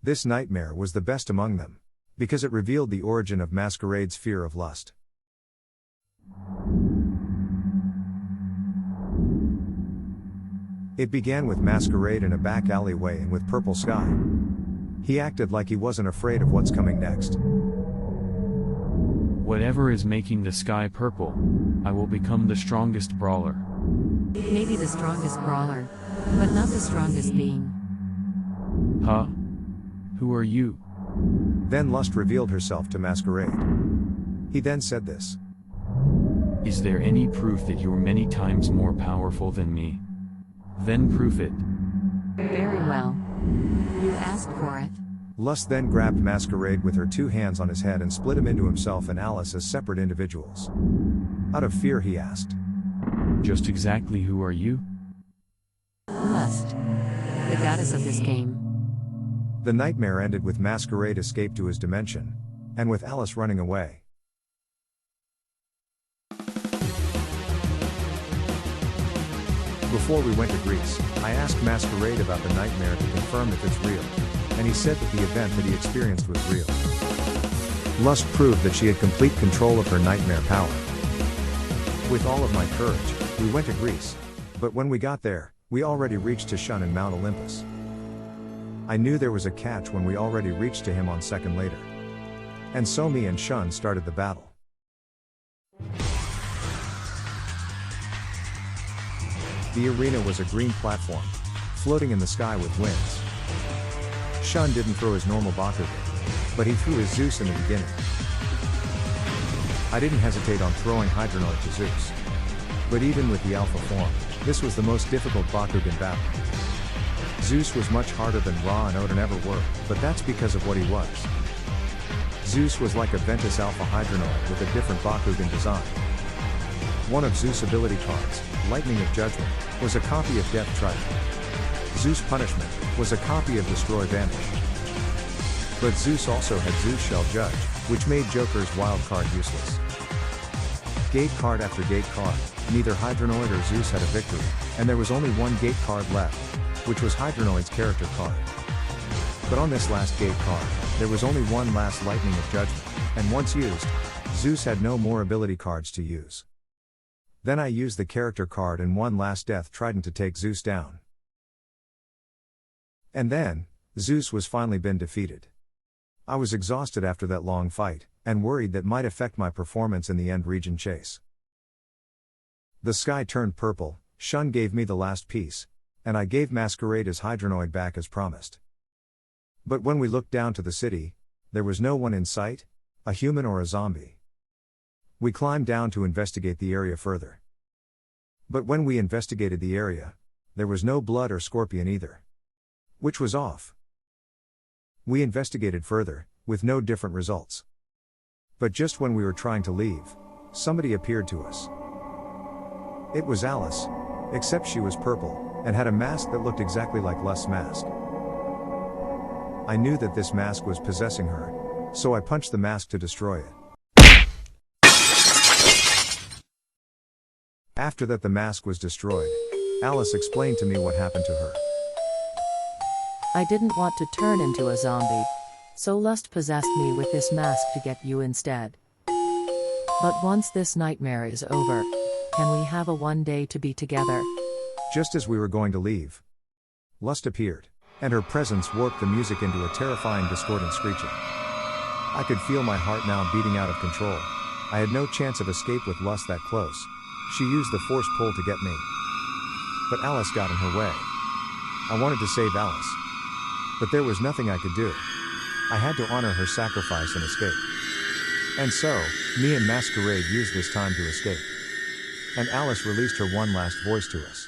This nightmare was the best among them, because it revealed the origin of Masquerade's fear of lust. It began with Masquerade in a back alleyway and with purple sky. He acted like he wasn't afraid of what's coming next. Whatever is making the sky purple, I will become the strongest brawler. Maybe the strongest brawler, but not the strongest being. Huh? Who are you? Then Lust revealed herself to Masquerade. He then said this. Is there any proof that you're many times more powerful than me? Then prove it. Very well. You asked for it. Lust then grabbed Masquerade with her 2 hands on his head and split him into himself and Alice as separate individuals. Out of fear he asked. Just exactly who are you? Lust. The goddess of this game. The nightmare ended with Masquerade escape to his dimension, and with Alice running away. Before we went to Greece, I asked Masquerade about the nightmare to confirm if it's real, and he said that the event that he experienced was real. Lust proved that she had complete control of her nightmare power. With all of my courage, we went to Greece, but when we got there, we already reached to Shun in Mount Olympus. I knew there was a catch when we already reached to him on second later. And so me and Shun started the battle. The arena was a green platform, floating in the sky with winds. Shun didn't throw his normal Bakugan, but he threw his Zeus in the beginning. I didn't hesitate on throwing Hydronoid to Zeus. But even with the alpha form, this was the most difficult Bakugan battle. Zeus was much harder than Ra and Odin ever were, but that's because of what he was. Zeus was like a Ventus Alpha Hydronoid with a different Bakugan design. One of Zeus' ability cards, Lightning of Judgment, was a copy of Death Trident. Zeus' Punishment was a copy of Destroy Vanish. But Zeus also had Zeus Shell Judge, which made Joker's wild card useless. Gate card after gate card, neither Hydronoid or Zeus had a victory, and there was only one gate card left, which was Hydronoid's character card. But on this last gate card, there was only one last Lightning of Judgment, and once used, Zeus had no more ability cards to use. Then I used the character card and one last Death Trident to take Zeus down. And then, Zeus was finally been defeated. I was exhausted after that long fight, and worried that might affect my performance in the end region chase. The sky turned purple, Shun gave me the last piece, and I gave Masquerade his Hydronoid back as promised. But when we looked down to the city, there was no one in sight, a human or a zombie. We climbed down to investigate the area further. But when we investigated the area, there was no blood or scorpion either. Which was off. We investigated further, with no different results. But just when we were trying to leave, somebody appeared to us. It was Alice, except she was purple, and had a mask that looked exactly like Lust's mask. I knew that this mask was possessing her, so I punched the mask to destroy it. After that the mask was destroyed, Alice explained to me what happened to her. I didn't want to turn into a zombie, so Lust possessed me with this mask to get you instead. But once this nightmare is over, can we have a one day to be together? Just as we were going to leave, Lust appeared, and her presence warped the music into a terrifying discordant screeching. I could feel my heart now beating out of control. I had no chance of escape with Lust that close. She used the force pull to get me. But Alice got in her way. I wanted to save Alice. But there was nothing I could do. I had to honor her sacrifice and escape. And so, me and Masquerade used this time to escape. And Alice released her one last voice to us.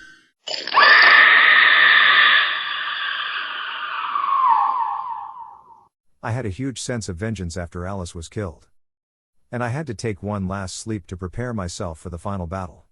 I had a huge sense of vengeance after Alice was killed. And I had to take one last sleep to prepare myself for the final battle.